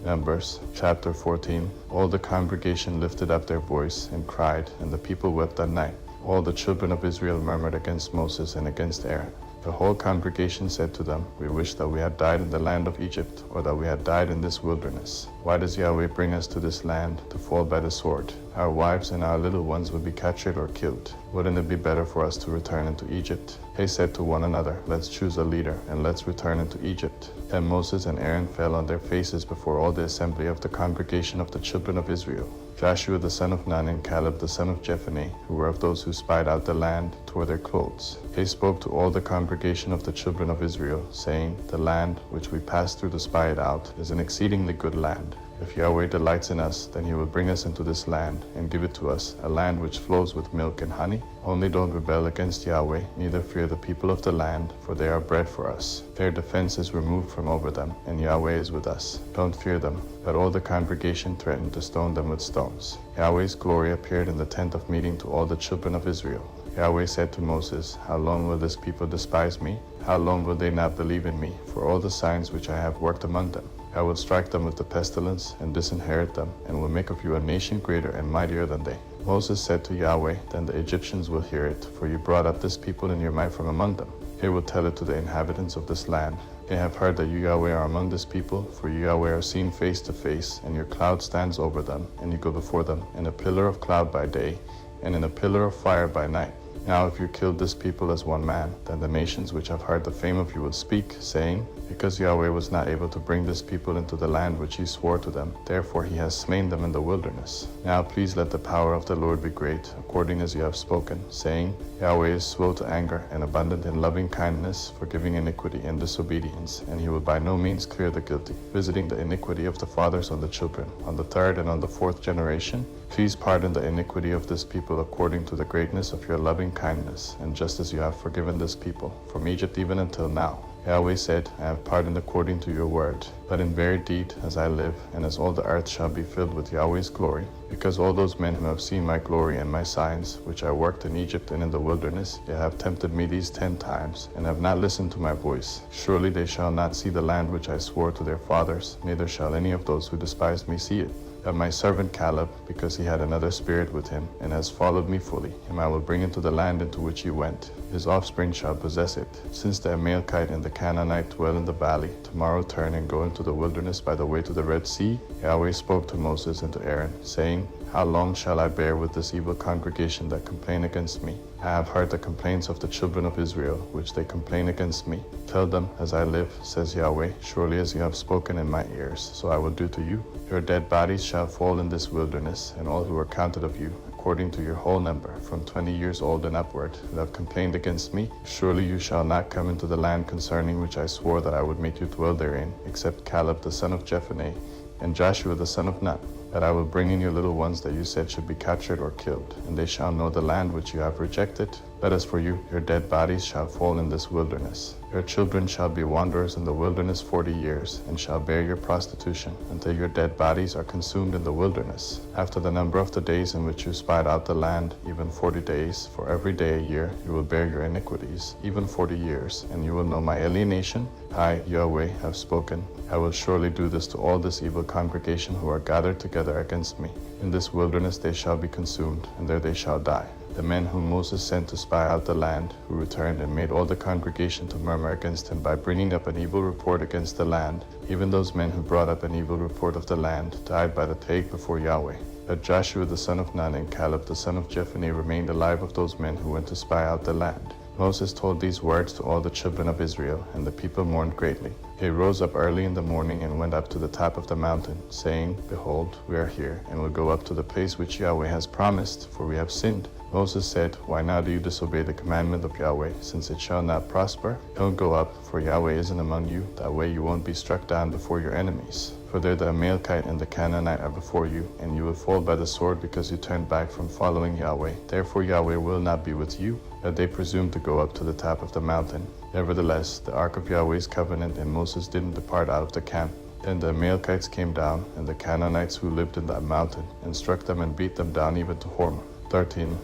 Numbers chapter 14. All the congregation lifted up their voice and cried, and the people wept that night. All the children of Israel murmured against Moses and against Aaron. The whole congregation said to them, We wish that we had died in the land of Egypt, or that we had died in this wilderness. Why does Yahweh bring us to this land to fall by the sword? Our wives and our little ones would be captured or killed. Wouldn't it be better for us to return into Egypt? They said to one another, Let's choose a leader, and let's return into Egypt. Then Moses and Aaron fell on their faces before all the assembly of the congregation of the children of Israel. Joshua the son of Nun and Caleb the son of Jephunneh, who were of those who spied out the land, tore their clothes. They spoke to all the congregation of the children of Israel, saying, The land which we passed through to spy it out is an exceedingly good land. If Yahweh delights in us, then he will bring us into this land and give it to us, a land which flows with milk and honey. Only don't rebel against Yahweh, neither fear the people of the land, for they are bread for us. Their defense is removed from over them, and Yahweh is with us. Don't fear them. But all the congregation threatened to stone them with stones. Yahweh's glory appeared in the tent of meeting to all the children of Israel. Yahweh said to Moses, How long will this people despise me? How long will they not believe in me, for all the signs which I have worked among them? I will strike them with the pestilence and disinherit them, and will make of you a nation greater and mightier than they. Moses said to Yahweh, Then the Egyptians will hear it, for you brought up this people in your might from among them. They will tell it to the inhabitants of this land. They have heard that you, Yahweh, are among this people, for you, Yahweh, are seen face to face, and your cloud stands over them, and you go before them in a pillar of cloud by day, and in a pillar of fire by night. Now if you kill this people as one man, then the nations which have heard the fame of you will speak, saying, Because Yahweh was not able to bring this people into the land which he swore to them, therefore he has slain them in the wilderness. Now please let the power of the Lord be great, according as you have spoken, saying, Yahweh is slow to anger and abundant in loving kindness, forgiving iniquity and disobedience, and he will by no means clear the guilty, visiting the iniquity of the fathers on the children, on the third and on the fourth generation. Please pardon the iniquity of this people according to the greatness of your loving kindness, and just as you have forgiven this people, from Egypt even until now. Yahweh said, I have pardoned according to your word. But in very deed, as I live, and as all the earth shall be filled with Yahweh's glory, because all those men who have seen my glory and my signs, which I worked in Egypt and in the wilderness, yet have tempted me these 10 times, and have not listened to my voice, surely they shall not see the land which I swore to their fathers, neither shall any of those who despise me see it. But my servant Caleb, because he had another spirit with him, and has followed me fully, him I will bring into the land into which he went. His offspring shall possess it. Since the Amalekite and the Canaanite dwell in the valley, tomorrow turn and go into the wilderness by the way to the Red Sea. Yahweh spoke to Moses and to Aaron, saying, How long shall I bear with this evil congregation that complain against me? I have heard the complaints of the children of Israel, which they complain against me. Tell them, as I live, says Yahweh, surely as you have spoken in my ears, so I will do to you. Your dead bodies shall fall in this wilderness, and all who are counted of you, according to your whole number, from 20 years old and upward, who have complained against me, surely you shall not come into the land concerning which I swore that I would make you dwell therein, except Caleb the son of Jephunneh, and Joshua the son of Nun. That I will bring in your little ones that you said should be captured or killed, and they shall know the land which you have rejected. But as for you, your dead bodies shall fall in this wilderness. Your children shall be wanderers in the wilderness 40 years, and shall bear your prostitution, until your dead bodies are consumed in the wilderness. After the number of the days in which you spied out the land, even 40 days, for every day a year, you will bear your iniquities, even 40 years, and you will know my alienation. I, Yahweh, have spoken. I will surely do this to all this evil congregation who are gathered together against me. In this wilderness they shall be consumed, and there they shall die. The men whom Moses sent to spy out the land, who returned and made all the congregation to murmur against him by bringing up an evil report against the land, even those men who brought up an evil report of the land, died by the plague before Yahweh. But Joshua the son of Nun and Caleb the son of Jephunneh remained alive of those men who went to spy out the land. Moses told these words to all the children of Israel, and the people mourned greatly. They rose up early in the morning and went up to the top of the mountain, saying, Behold, we are here, and will go up to the place which Yahweh has promised, for we have sinned. Moses said, Why now do you disobey the commandment of Yahweh, since it shall not prosper? Don't go up, for Yahweh isn't among you. That way you won't be struck down before your enemies. For there the Amalekite and the Canaanite are before you, and you will fall by the sword because you turned back from following Yahweh. Therefore Yahweh will not be with you, that they presumed to go up to the top of the mountain. Nevertheless, the ark of Yahweh's covenant and Moses didn't depart out of the camp. Then the Amalekites came down, and the Canaanites who lived in that mountain, and struck them and beat them down even to Hormah. 13.